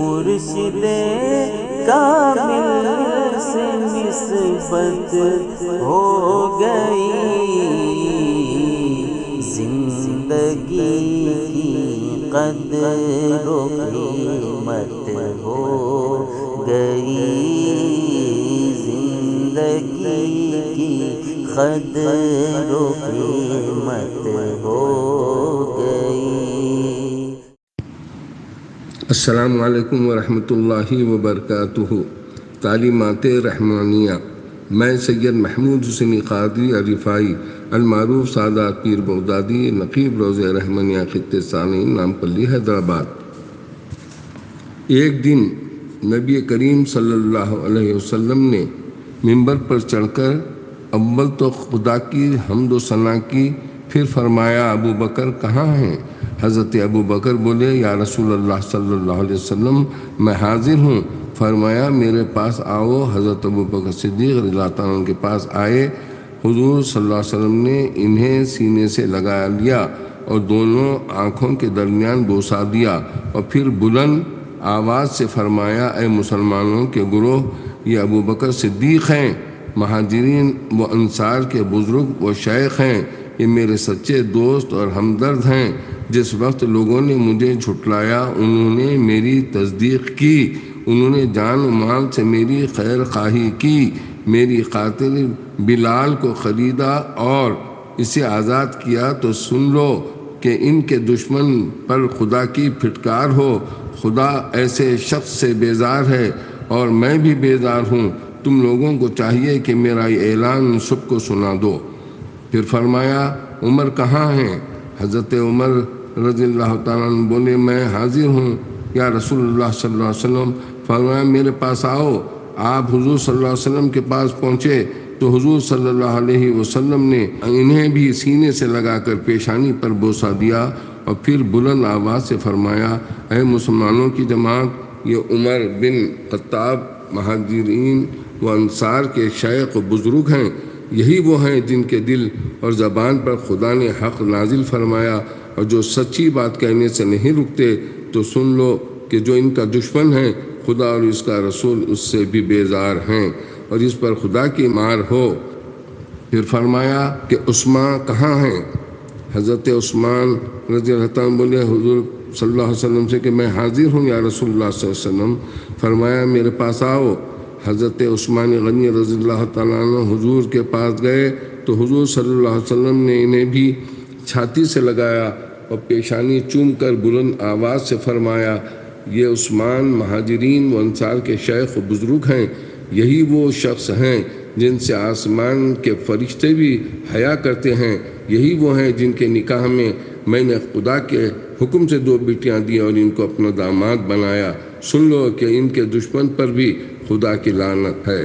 مرشد کامل سے نسبت ہو گئی، زندگی کی قدر و قیمت ہو گئی، زندگی کی قدر و قیمت ہو گئی۔ السلام علیکم ورحمۃ اللہ وبرکاتہ۔ تعلیمات رحمانیہ۔ میں سید محمود حسینی قادری الرفاعی المعروف سادات پیر بغدادی، نقیب روضہ رحمانیہ خطہ ثانی، نامپلی، حیدرآباد۔ ایک دن نبی کریم صلی اللہ علیہ وسلم نے ممبر پر چڑھ کر اول تو خدا کی حمد و ثنا کی، پھر فرمایا ابو بکر کہاں ہیں؟ حضرت ابو بکر بولے یا رسول اللہ صلی اللہ علیہ وسلم میں حاضر ہوں۔ فرمایا میرے پاس آؤ۔ حضرت ابو بکر صدیق رضی اللہ تعالیٰ عنہ کے پاس آئے۔ حضور صلی اللہ علیہ وسلم نے انہیں سینے سے لگا لیا اور دونوں آنکھوں کے درمیان بوسا دیا، اور پھر بلند آواز سے فرمایا اے مسلمانوں کے گروہ، یہ ابو بکر صدیق ہیں، مہاجرین و انصار کے بزرگ و شیخ ہیں، یہ میرے سچے دوست اور ہمدرد ہیں۔ جس وقت لوگوں نے مجھے جھٹلایا انہوں نے میری تصدیق کی، انہوں نے جان و مال سے میری خیر خواہی کی، میری خاطر بلال کو خریدا اور اسے آزاد کیا، تو سن لو کہ ان کے دشمن پر خدا کی پھٹکار ہو۔ خدا ایسے شخص سے بیزار ہے اور میں بھی بیزار ہوں، تم لوگوں کو چاہیے کہ میرا یہ اعلان سب کو سنا دو۔ پھر فرمایا عمر کہاں ہیں؟ حضرت عمر رضی اللہ تعالیٰ عنہ بولے میں حاضر ہوں یا رسول اللہ صلی اللہ علیہ وسلم۔ فرمایا میرے پاس آؤ۔ آپ حضور صلی اللہ علیہ وسلم کے پاس پہنچے تو حضور صلی اللہ علیہ وسلم نے انہیں بھی سینے سے لگا کر پیشانی پر بوسا دیا، اور پھر بلند آواز سے فرمایا اے مسلمانوں کی جماعت، یہ عمر بن خطاب مہاجرین و انصار کے شیخ و بزرگ ہیں، یہی وہ ہیں جن کے دل اور زبان پر خدا نے حق نازل فرمایا، اور جو سچی بات کہنے سے نہیں رکتے۔ تو سن لو کہ جو ان کا دشمن ہے خدا اور اس کا رسول اس سے بھی بیزار ہیں، اور اس پر خدا کی مار ہو۔ پھر فرمایا کہ عثمان کہاں ہیں؟ حضرت عثمان رضی اللہ عنہ بولے حضور صلی اللہ علیہ وسلم سے کہ میں حاضر ہوں یا رسول اللہ صلی اللہ علیہ وسلم۔ فرمایا میرے پاس آؤ۔ حضرت عثمان غنی رضی اللہ تعالیٰ عنہ حضور کے پاس گئے تو حضور صلی اللہ علیہ وسلم نے انہیں بھی چھاتی سے لگایا اور پیشانی چوم کر بلند آواز سے فرمایا یہ عثمان مہاجرین و انصار کے شیخ و بزرگ ہیں، یہی وہ شخص ہیں جن سے آسمان کے فرشتے بھی حیا کرتے ہیں، یہی وہ ہیں جن کے نکاح میں نے خدا کے حکم سے 2 بیٹیاں دی اور ان کو اپنا داماد بنایا۔ سن لو کہ ان کے دشمن پر بھی خدا کی لعنت ہے۔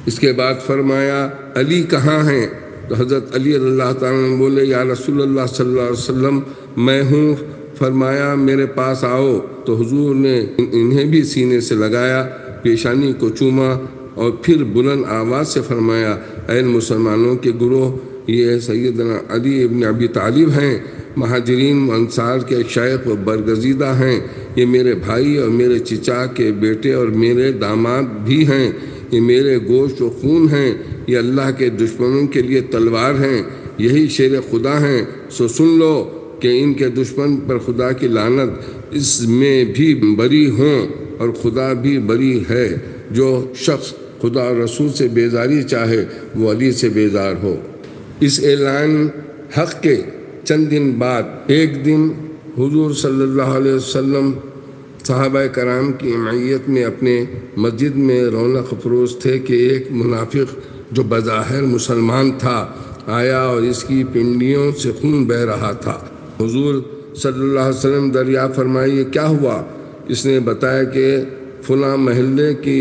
اس کے بعد فرمایا علی کہاں ہیں؟ تو حضرت علی رضی اللہ تعالیٰ عنہ بولے یا رسول اللہ صلی اللہ علیہ وسلم میں ہوں۔ فرمایا میرے پاس آؤ۔ تو حضور نے انہیں بھی سینے سے لگایا، پیشانی کو چوما، اور پھر بلند آواز سے فرمایا اے مسلمانوں کے گروہ، یہ سیدنا علی ابن ابی طالب ہیں، مہاجرین و انصار کے شیخ و برگزیدہ ہیں، یہ میرے بھائی اور میرے چچا کے بیٹے اور میرے داماد بھی ہیں، یہ میرے گوشت و خون ہیں، یہ اللہ کے دشمنوں کے لیے تلوار ہیں، یہی شیر خدا ہیں۔ سو سن لو کہ ان کے دشمن پر خدا کی لعنت اس میں بھی بری ہوں، اور خدا بھی بری ہے۔ جو شخص خدا اور رسول سے بیزاری چاہے وہ علی سے بیزار ہو۔ اس اعلان حق کے چند دن بعد ایک دن حضور صلی اللہ علیہ وسلم صحابہ کرام کی معیت میں اپنے مسجد میں رونق افروز تھے کہ ایک منافق جو بظاہر مسلمان تھا آیا اور اس کی پنڈلیوں سے خون بہہ رہا تھا۔ حضور صلی اللہ علیہ وسلم دریافت فرمائے یہ کیا ہوا؟ اس نے بتایا کہ فلاں محلے کی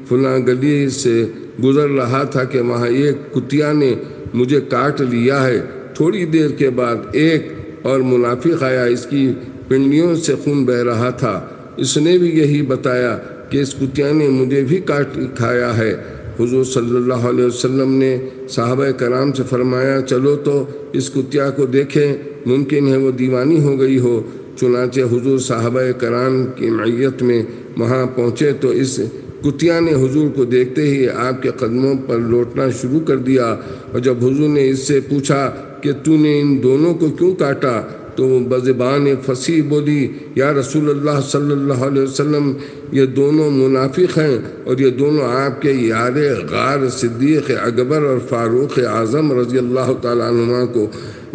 فلاں گلی سے گزر رہا تھا کہ وہاں ایک کتیا نے مجھے کاٹ لیا ہے۔ تھوڑی دیر کے بعد ایک اور منافق آیا، اس کی پنڈلیوں سے خون بہہ رہا تھا، اس نے بھی یہی بتایا کہ اس کتیا نے مجھے بھی کاٹ کھایا ہے۔ حضور صلی اللہ علیہ وسلم نے صحابہ کرام سے فرمایا چلو تو اس کتیا کو دیکھیں، ممکن ہے وہ دیوانی ہو گئی ہو۔ چنانچہ حضور صحابہ کرام کی معیت میں وہاں پہنچے تو اس کتیا نے حضور کو دیکھتے ہی آپ کے قدموں پر لوٹنا شروع کر دیا، اور جب حضور نے اس سے پوچھا کہ تو نے ان دونوں کو کیوں کاٹا تو وہ بزبان فصیح بولی، یا رسول اللہ صلی اللہ علیہ وسلم، یہ دونوں منافق ہیں اور یہ دونوں آپ کے یار غار صدیق اکبر اور فاروق اعظم رضی اللہ تعالیٰ عنہما کو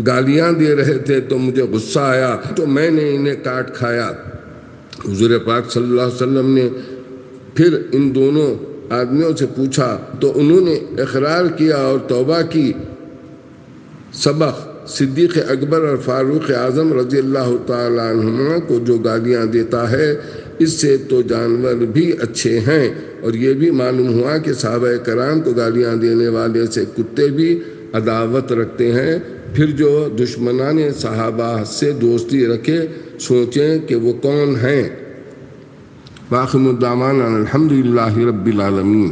گالیاں دے رہے تھے، تو مجھے غصہ آیا تو میں نے انہیں کاٹ کھایا۔ حضور پاک صلی اللہ علیہ وسلم نے پھر ان دونوں آدمیوں سے پوچھا تو انہوں نے اقرار کیا اور توبہ کی۔ سبق: صدیق اکبر اور فاروق اعظم رضی اللہ تعالیٰ عنہما کو جو گالیاں دیتا ہے اس سے تو جانور بھی اچھے ہیں، اور یہ بھی معلوم ہوا کہ صحابہ کرام کو گالیاں دینے والے سے کتے بھی عداوت رکھتے ہیں۔ پھر جو دشمنان صحابہ سے دوستی رکھے سوچیں کہ وہ کون ہیں۔ باقی الدعوانا الحمدللہ رب العالمین۔